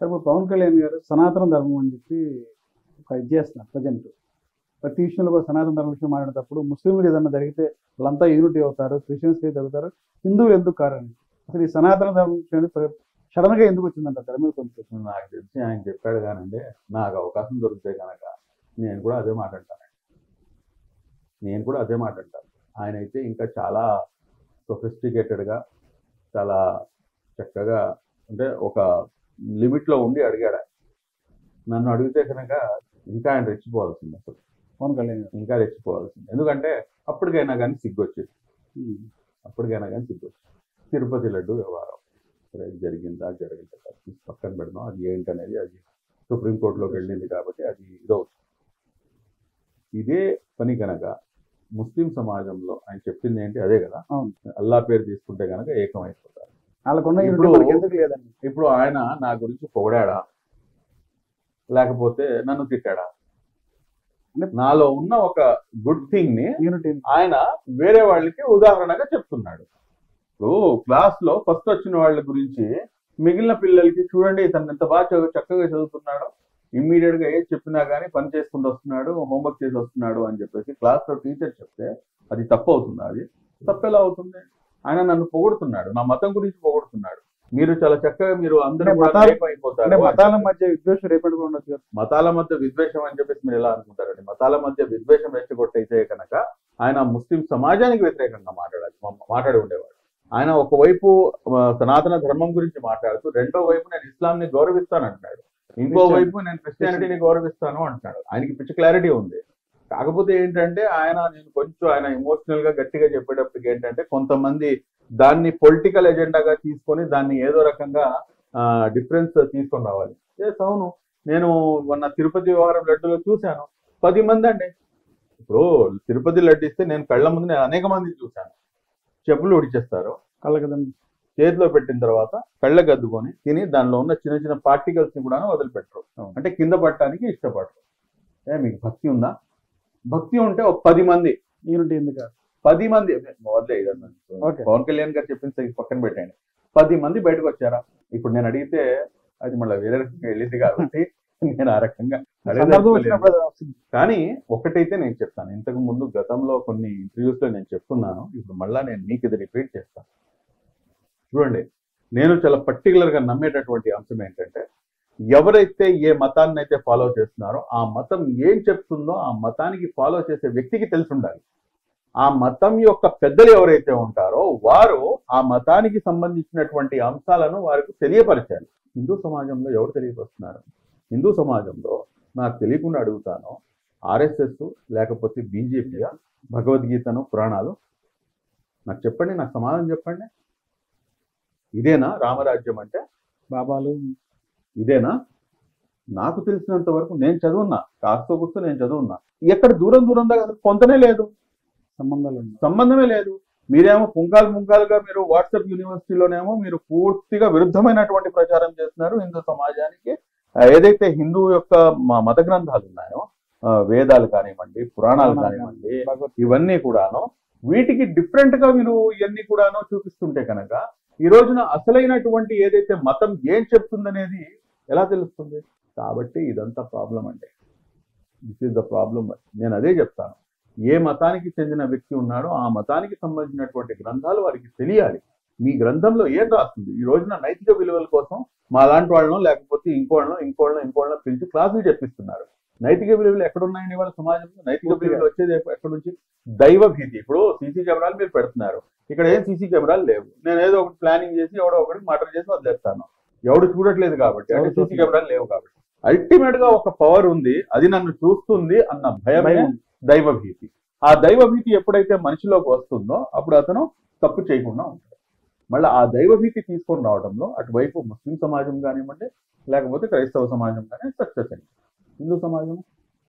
Sir ఇప్పుడు పవన్ కళ్యాణ్ గారు సనాతన ధర్మం అని చెప్పి ఒక ఇది చేస్తున్నారు ప్రజెంట్. ప్రతి విషయంలో కూడా సనాతన ధర్మం విషయం మాట్లాడేటప్పుడు ముస్లింలకు ఏదన్నా జరిగితే వాళ్ళంతా యూనిటీ అవుతారు, క్రిస్టియన్స్కి తగ్గుతారు, హిందువులు ఎందుకు కారని. అసలు ఈ సనాతన ధర్మం విషయం సడన్ గా ఎందుకు వచ్చిందంట తెర మీద కొంచెం? నాకు తెలిసి ఆయన చెప్పాడు కానండి, నాకు అవకాశం దొరికితే కనుక నేను కూడా అదే మాట్లాడతాను. ఆయన అయితే ఇంకా చాలా సొఫిస్టికేటెడ్గా, చాలా చక్కగా, అంటే ఒక లిమిట్లో ఉండి అడిగాడు ఆయన. నన్ను అడిగితే కనుక ఇంకా ఆయన రెచ్చిపోవాల్సింది, అసలు పవన్ కళ్యాణ్ గారు ఇంకా రెచ్చిపోవాల్సింది. ఎందుకంటే అప్పటికైనా కానీ సిగ్గొచ్చేది, తిరుపతి లడ్డు వ్యవహారం జరిగిందా జరగలేదా పక్కన పెడదాం, అది ఏంటనేది అది సుప్రీంకోర్టులోకి వెళ్ళింది కాబట్టి అది ఇదవుతుంది. ఇదే పని కనుక ముస్లిం సమాజంలో ఆయన చెప్పింది ఏంటి అదే కదా, అల్లా పేరు తీసుకుంటే కనుక ఏకమైపోతారు. ఇప్పుడు ఆయన నా గురించి పొగిడాడా లేకపోతే నన్ను తిట్టాడా? నాలో ఉన్న ఒక గుడ్ థింగ్ ని ఆయన వేరే వాళ్ళకి ఉదాహరణగా చెప్తున్నాడు. ఇప్పుడు క్లాస్ లో ఫస్ట్ వచ్చిన వాళ్ళ గురించి మిగిలిన పిల్లలకి చూడండి ఇతను ఎంత బాగా చక్కగా చదువుతున్నాడు, ఇమ్మీడియట్ గా ఏది చెప్పినా కానీ పని చేసుకుంటూ వస్తున్నాడు, హోంవర్క్ చేసి వస్తున్నాడు అని చెప్పేసి క్లాస్ లో టీచర్ చెప్తే అది తప్పు అవుతుందా? అది తప్పెలా అవుతుంది? ఆయన నన్ను పొగుడుతున్నాడు, నా మతం గురించి పొగుడుతున్నాడు. మీరు చాలా చక్కగా మీరు అందరూ అయిపోతారు. మతాల మధ్య విద్వేషం రేపటి ఉండొచ్చు. మతాల మధ్య విద్వేషం అని చెప్పేసి మీరు ఎలా అనుకుంటారండి? మతాల మధ్య విద్వేషం రెచ్చగొట్టయితే కనుక ఆయన ముస్లిం సమాజానికి వ్యతిరేకంగా మాట్లాడి ఉండేవాడు. ఆయన ఒకవైపు సనాతన ధర్మం గురించి మాట్లాడుతూ రెండో వైపు నేను ఇస్లాంని గౌరవిస్తానంటున్నాడు, ఇంకో వైపు నేను క్రిస్టియానిటీని గౌరవిస్తాను అంటున్నాడు. ఆయనకి పిచ్చి క్లారిటీ ఉంది. కాకపోతే ఏంటంటే ఆయన ఎమోషనల్ గా గట్టిగా చెప్పేటప్పటికి ఏంటంటే కొంతమంది దాన్ని పొలిటికల్ ఎజెండాగా తీసుకొని దాన్ని ఏదో రకంగా డిఫరెన్స్ తీసుకొని రావాలి. అవును, నేను మొన్న తిరుపతి వ్యవహారం లడ్డులో చూశాను, 10 మంది అండి. ఇప్పుడు తిరుపతి లడ్డు ఇస్తే నేను కళ్ళ ముందు నేను అనేక మంది చూశాను, చెప్పులు ఉడిచేస్తారు, చేతిలో పెట్టిన తర్వాత కళ్ళకు అద్దుకొని తిని దానిలో ఉన్న చిన్న చిన్న పార్టికల్స్ ని కూడా వదిలిపెట్టరు, అంటే కింద పట్టడానికి ఇష్టపడరు. మీకు భక్తి ఉందా? భక్తి ఉంటే ఒక 10 మంది యూనిటీ ఎందుకు? 10 మంది వదిలే, పవన్ కళ్యాణ్ గారు చెప్పిన పక్కన పెట్టండి, 10 మంది బయటకు వచ్చారా? ఇప్పుడు నేను అడిగితే అది మళ్ళీ వేరే రకంగా వెళ్ళింది కాబట్టి నేను ఆ రకంగా కానీ ఒకటైతే నేను చెప్తాను, ఇంతకు ముందు గతంలో కొన్ని ఇంటర్వ్యూస్ లో నేను చెప్తున్నాను, ఇప్పుడు మళ్ళా నేను మీకు ఇది రిపీట్ చేస్తాను. చూడండి, నేను చాలా పర్టికులర్ గా నమ్మేటటువంటి అంశం ఏంటంటే ఎవరైతే ఏ మతాన్ని అయితే ఫాలో చేస్తున్నారో ఆ మతం ఏం చెప్తుందో ఆ మతానికి ఫాలో చేసే వ్యక్తికి తెలిసి ఉండాలి. ఆ మతం యొక్క పెద్దలు ఎవరైతే ఉంటారో వారు ఆ మతానికి సంబంధించినటువంటి అంశాలను వారికి తెలియపరచాలి. హిందూ సమాజంలో ఎవరు తెలియపరుస్తున్నారు? హిందూ సమాజంలో నాకు తెలియకుండా అడుగుతాను, ఆర్ఎస్ఎస్ లేకపోతే బీజేపీయా, భగవద్గీతను, పురాణాలు? నాకు చెప్పండి, నాకు సమాధానం చెప్పండి. ఇదేనా రామరాజ్యం అంటే? బాబాలు ఇదేనా? నాకు తెలిసినంత వరకు నేను చదువున్నా, కాస్తో కూర్చో నేను చదువున్నా, ఎక్కడ దూరంగా పొందనే లేదు, సంబంధమే లేదు. మీరేమో పుంకాలుగా మీరు వాట్సాప్ యూనివర్సిటీలోనేమో మీరు పూర్తిగా విరుద్ధమైనటువంటి ప్రచారం చేస్తున్నారు. హిందూ సమాజానికి ఏదైతే హిందూ యొక్క మత గ్రంథాలు ఉన్నాయో, వేదాలు కానివ్వండి, పురాణాలు కానివ్వండి, ఇవన్నీ కూడాను వీటికి డిఫరెంట్ గా మీరు ఇవన్నీ కూడాను చూపిస్తుంటే కనుక ఈ రోజున అసలైనటువంటి ఏదైతే మతం ఏం చెప్తుందనేది ఎలా తెలుస్తుంది? కాబట్టి ఇదంతా ప్రాబ్లం అండి, దిస్ ఈస్ ద ప్రాబ్లం. నేను అదే చెప్తాను, ఏ మతానికి చెందిన వ్యక్తి ఉన్నాడో ఆ మతానికి సంబంధించినటువంటి గ్రంథాలు వారికి తెలియాలి. మీ గ్రంథంలో ఏం రాస్తుంది? ఈ రోజున నైతిక విలువల కోసం మా లాంటి వాళ్ళను లేకపోతే ఇంకోళ్ళను పిలిచి క్లాసులు చెప్పిస్తున్నారు. నైతిక విలువలు ఎక్కడున్నాయండి వాళ్ళ సమాజంలో? నైతిక విలువలు వచ్చేది ఎక్కడి నుంచి? దైవ భీతి. ఇప్పుడు సీసీ కెమెరాలు మీరు పెడుతున్నారు, ఇక్కడ ఏం సీసీ కెమెరాలు లేవు, నేను ఏదో ఒకటి ప్లానింగ్ చేసి ఎవడో ఒకటి మర్డర్ చేసి వదిలేస్తాను, ఎవడు చూడట్లేదు కాబట్టి, అంటే సీసీ కెమెరాలు లేవు కాబట్టి. అల్టిమేట్ గా ఒక పవర్ ఉంది, అది నన్ను చూస్తుంది అన్న భయమే దైవ భీతి. ఆ దైవ భీతి ఎప్పుడైతే మనిషిలోకి వస్తుందో అప్పుడు అతను తప్పు చేయకుండా ఉంటాడు. మళ్ళీ ఆ దైవ భీతి తీసుకొని రావడంలో అటువైపు ముస్లిం సమాజం కానివ్వండి లేకపోతే క్రైస్తవ సమాజం కానీ సక్సెస్ అయింది. హిందూ సమాజం